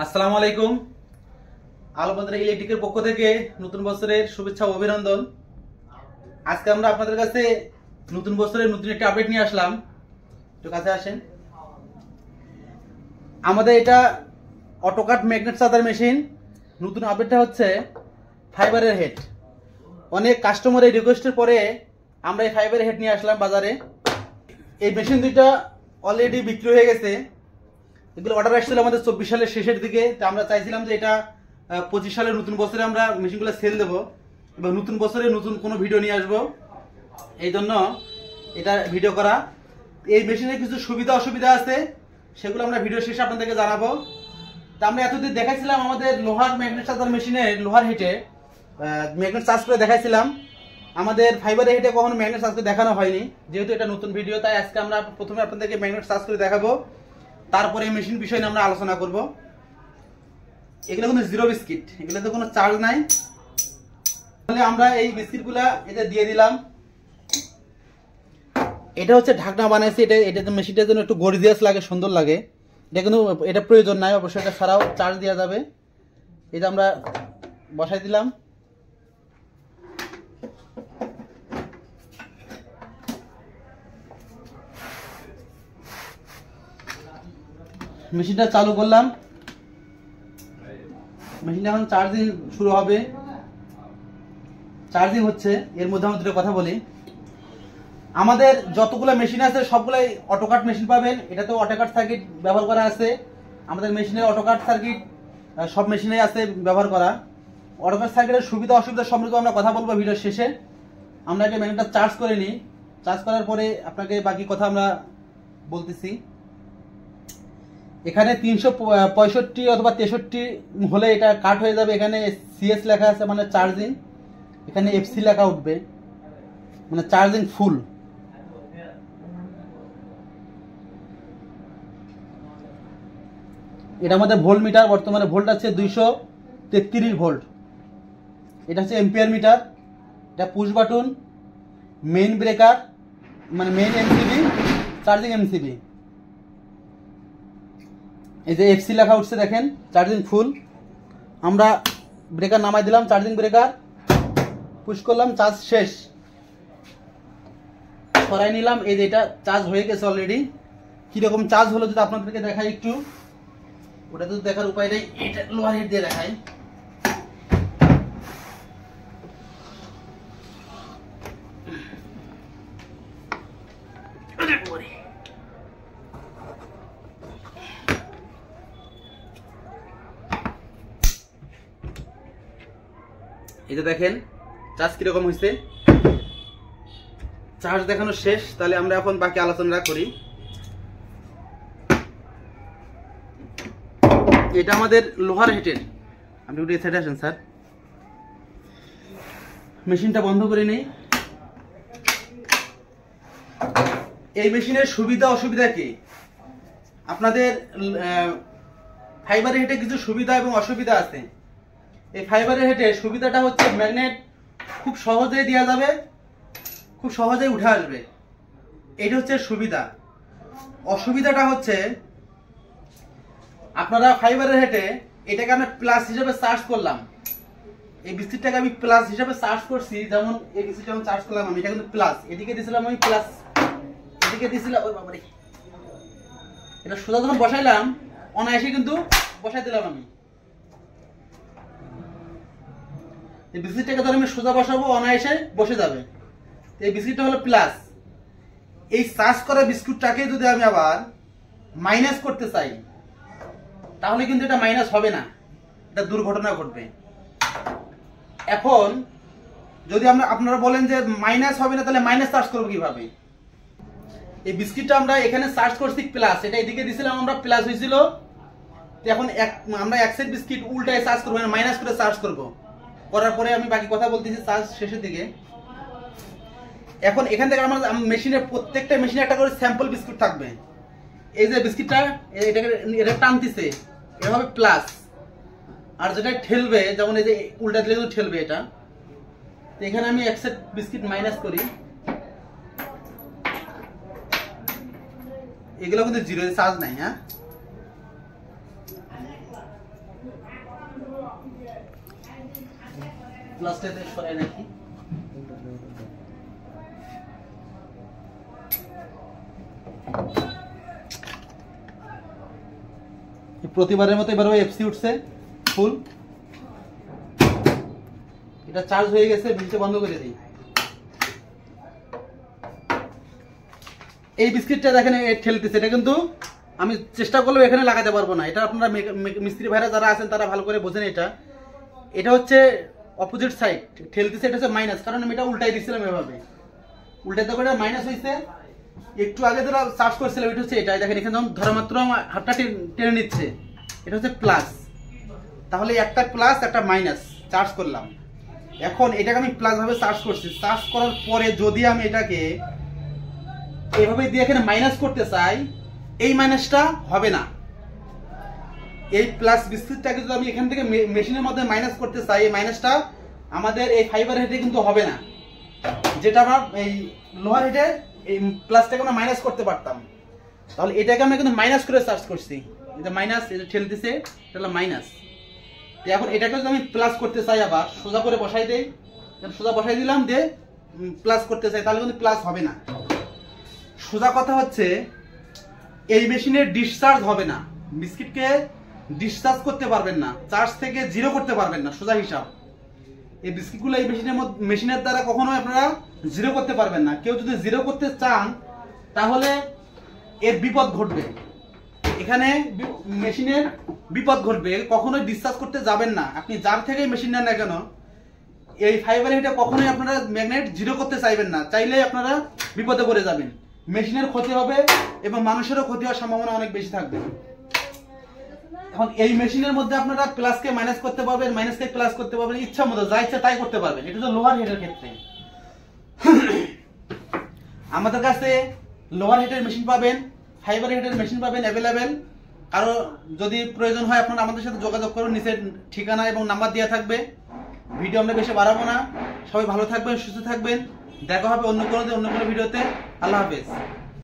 আসসালামু আলাইকুম। আলোবাদরা ইলেকট্রিকের পক্ষ থেকে নতুন বছরের শুভেচ্ছা ও অভিনন্দন। আজকে আমরা আপনাদের কাছে নতুন বছরের নতুন একটা আপডেট নিয়ে আসলাম। একটু কাছে আসেন। আমাদের এটা অটোকাট ম্যাগনেট চার্জার মেশিন। নতুন আপডেটটা হচ্ছে ফাইবারের হেড। অনেক কাস্টমারের রিকোয়েস্টের পরে আমরা এই ফাইবারের হেড নিয়ে আসলাম বাজারে। এই মেশিন দুইটা অলরেডি বিক্রি হয়ে গেছে। এগুলো অর্ডার আসছিল আমাদের 24 সালের শেষের দিকে। তো আমরা চাইছিলাম যে এটা 25 সালের নতুন বছরে আমরা মেশিনগুলো সেল দেবো এবং নতুন বছরে নতুন কোনো ভিডিও নিয়ে আসবো। এই জন্য এটা ভিডিও করা। এই মেশিনে কিছু সুবিধা অসুবিধা আছে, সেগুলো আমরা ভিডিও শেষে আপনাদেরকে জানাবো। তা আমরা এতদিন দেখাইছিলাম আমাদের লোহার ম্যাগনেট চার্জার মেশিনে লোহার হিটে ম্যাগনেট চার্জ করে দেখাইছিলাম। আমাদের ফাইবারের হিটে কখনো ম্যাগনেট চার্জ করে দেখানো হয়নি, যেহেতু এটা নতুন ভিডিও। তাই আজকে আমরা প্রথমে আপনাদেরকে ম্যাগনেট চার্জ করে দেখাবো, তারপরে এই মেশিন বিষয় নিয়ে আমরা আলোচনা করব। এগুলো কিন্তু জিরো বিস্কিট, এগুলোতে কোনো চার্জ নাই। তাহলে আমরা এই বিস্কিটগুলা এটা দিয়ে দিলাম। এটা হচ্ছে ঢাকনা বানাইছি। এটা মেশিনটার জন্য একটু গর্জিয়াস লাগে, সুন্দর লাগে। এটা কিন্তু এটা প্রয়োজন নাই, অবশ্যই এটা ছাড়াও চার্জ দেওয়া যাবে। এটা আমরা বসাই দিলাম। মেশিনটা চালু করলাম। মেশিনটা এখন চার্জিং শুরু হবে। চার্জিং হচ্ছে। এর মধ্যে আমরা দুটো কথা বলি। আমাদের যতগুলো মেশিন আছে সবগুলাই অটোকাট মেশিন পাবেন। এটাতে অটোকাট সার্কিট ব্যবহার করা আছে। আমাদের মেশিনে অটোকাট সার্কিট সব মেশিনে আছে ব্যবহার করা। অটোকাট সার্কিটের সুবিধা অসুবিধা সম্পর্কে আমরা কথা বলবো ভিডিওর শেষে। আমরা একটা ম্যাগনেটটা চার্জ করে নিই। চার্জ করার পরে আপনাকে বাকি কথা আমরা বলতেছি। এখানে 365 অথবা 63 হলে এটা কাট হয়ে যাবে। এখানে সিএস লেখা আছে, মানে চার্জিং। এখানে এফসি লেখা উঠবে, মানে চার্জিং ফুল। এটা আমাদের ভোল্ট মিটার। বর্তমানে ভোল্ট আছে 233 ভোল্ট। এটা হচ্ছে এম্পিয়ার মিটার। এটা পুশ বাটন, মেইন ব্রেকার, মানে মেইন এমসিবি, চার্জিং এমসিবি। এই যে এফসি লেখা উঠছে দেখেন, চার্জিং ফুল। আমরা ব্রেকার নামাই দিলাম, চার্জিং ব্রেকার পুশ করলাম, চার্জ শেষ। সরাই নিলাম। এই যে এটা চার্জ হয়ে গেছে অলরেডি। কিরকম চার্জ হলো যদি আপনাদেরকে দেখাই একটু। ওটা তো দেখার উপায় নেই, এটা লোহার হিট দিয়ে দেখাই। এই যে দেখেন চার্জ কিরকম হয়েছে। চার্জ দেখানো শেষ। তাহলে আমরা এখন বাকি আলোচনা করি। এটা আমাদের লোহার হিটের। আপনি একটু এই সাইডে আসেন স্যার। মেশিনটা বন্ধ করে নেই। এই মেশিনের সুবিধা অসুবিধা কি? আপনাদের ফাইবারের হেটে কিছু সুবিধা এবং অসুবিধা আছে। এই ফাইবারের হেটে সুবিধাটা হচ্ছে ম্যাগনেট খুব সহজেই দেওয়া যাবে, খুব সহজেই উঠে আসবে। এটা হচ্ছে সুবিধা। অসুবিধাটা হচ্ছে আপনারা ফাইবারের হেটে এটাকে আমরা প্লাস হিসেবে চার্জ করলাম। এই বিস্কিটটাকে আমি প্লাস হিসেবে চার্জ করছি। যেমন এই বিস্কিটটা আমি চার্জ করলাম, আমি এটা কিন্তু প্লাস, এদিকে দিয়েছিলাম আমি প্লাস, এদিকে দিয়েছিলাম ওই বাবারে। এটা সোজা যখন বসাইলাম অনায়াসে কিন্তু বসাই দিলাম আমি। এই বিস্কিটটাকে ধর আমি সোজা বসাবো, অনায়াসে বসে যাবে। এই বিস্কিটটা হলো প্লাস। এই চার্জ করা বিস্কুটটাকে যদি আমি আবার মাইনাস করতে চাই তাহলে কিন্তু এটা মাইনাস হবে না, এটা দুর্ঘটনা ঘটবে। এখন যদি আপনারা বলেন যে মাইনাস হবে না, তাহলে মাইনাস চার্জ করবো কিভাবে? এই বিস্কিটটা আমরা এখানে চার্জ করছি প্লাস, এটা এদিকে দিয়েছিলাম আমরা প্লাস হয়েছিল। এখন আমরা এক সাইড বিস্কিট উল্টায় চার্জ করবো, মাইনাস করে চার্জ করবো। করার পরে আমি বাকি কথা বলতেছি চার্জ শেষের দিকে। এখন এখান থেকে আমার মেশিনের প্রত্যেকটা মেশিনে একটা করে স্যাম্পল বিস্কুট থাকবে। এই যে বিস্কিটটা এটা টানতেছে, এটা হবে প্লাস। আর যেটা ঠেলবে, যেমন এই যে উল্টা দিলে কিন্তু ঠেলবে এটা। এখানে আমি এক সেট বিস্কিট মাইনাস করি, এগুলো কিন্তু জিরো, চার্জ নাই। হ্যাঁ, প্লাসটাতে সরাই রাখি। প্রতিবারের মতো এবারও এফসি উঠছে ফুল। এটা চার্জ হয়ে গেছে, বিলটা বন্ধ করে দিই। এই বিস্কিটটা দেখেন ঠেলতেছে, এটা কিন্তু আমি চেষ্টা করলেও এখানে লাগাতে পারবো না। এটা আপনারা মিস্ত্রি ভাইরা যারা আছেন তারা ভালো করে বোঝেন। এটা হচ্ছে অপোজিট সাইড ঠেলতেছে, এটা হচ্ছে মাইনাস, কারণ আমি এটা উল্টাই দিচ্ছিলাম এভাবে। উল্টাতে করে মাইনাস হয়েছে। একটু আগে যারা চার্জ করছিলাম এটা হচ্ছে এটা, দেখেন এখানে যখন ধরা মাত্র হাতটা টেনে নিচ্ছে, এটা হচ্ছে প্লাস। তাহলে একটা প্লাস একটা মাইনাস চার্জ করলাম। এখন এটাকে আমি প্লাস ভাবে চার্জ করছি। চার্জ করার পরে যদি আমি এটাকে এভাবে দিয়ে এখানে মাইনাস করতে চাই, এই মাইনাসটা হবে না। এই প্লাস বিস্কিটটাকে যদি আমি এখান থেকে মেশিনের মধ্যে মাইনাস করতে চাই, এই মাইনাসটা আমাদের এই ফাইবার হেডে কিন্তু হবে না। যেটা আমার এই লোহার হেডে এই প্লাসটাকে আমরা মাইনাস করতে পারতাম। তাহলে এটাকে আমরা কিন্তু মাইনাস করে চার্জ করছি। এটা মাইনাস, এটা ঠেলতেছে, এটা হলো মাইনাস। এখন এটাকে যদি আমি প্লাস করতে চাই, আবার সোজা করে বসাই দেই, সোজা বসাই দিলাম, দিয়ে প্লাস করতে চাই, তাহলে কিন্তু প্লাস হবে না। সোজা কথা হচ্ছে এই মেশিনের ডিসচার্জ হবে না। বিস্কিটকে ডিসচার্জ করতে পারবেন না, চার্জ থেকে জিরো করতে পারবেন না, সোজা হিসাব। এই বিস্কিটগুলো এই মেশিনের দ্বারা কখনোই আপনারা জিরো করতে পারবেন না। কেউ যদি জিরো করতে চান তাহলে এর বিপদ ঘটবে, এখানে মেশিনের বিপদ ঘটবে। কখনোই ডিসচার্জ করতে যাবেন না। আপনি যার থেকে মেশিন নেন না কেন, এই ফাইবার হেডে কখনোই আপনারা ম্যাগনেট জিরো করতে চাইবেন না। চাইলে আপনারা বিপদে পড়ে যাবেন, মেশিনের ক্ষতি হবে এবং মানুষেরও ক্ষতি হওয়ার সম্ভাবনা অনেক বেশি থাকবে। এখন এই মেশিনের মধ্যে আপনারা প্লাসকে মাইনাস করতে পারবেন, মাইনাসকে প্লাস করতে পারবেন, ইচ্ছা মতো যা ইচ্ছা তাই করতে পারবেন। এটা তো লোহার হেডের ক্ষেত্রে। আমাদের কাছে লোহার হেডের মেশিন পাবেন, ফাইবার হেডের মেশিন পাবেন অ্যাভেলেবেল। আরো যদি প্রয়োজন হয় আপনারা আমাদের সাথে যোগাযোগ করুন, নিচে ঠিকানা এবং নাম্বার দেওয়া থাকবে। ভিডিও আমরা বেশি বাড়াবো না। সবাই ভালো থাকবেন, সুস্থ থাকবেন। দেখা হবে অন্য কোনো ভিডিওতে। আল্লাহ হাফেজ।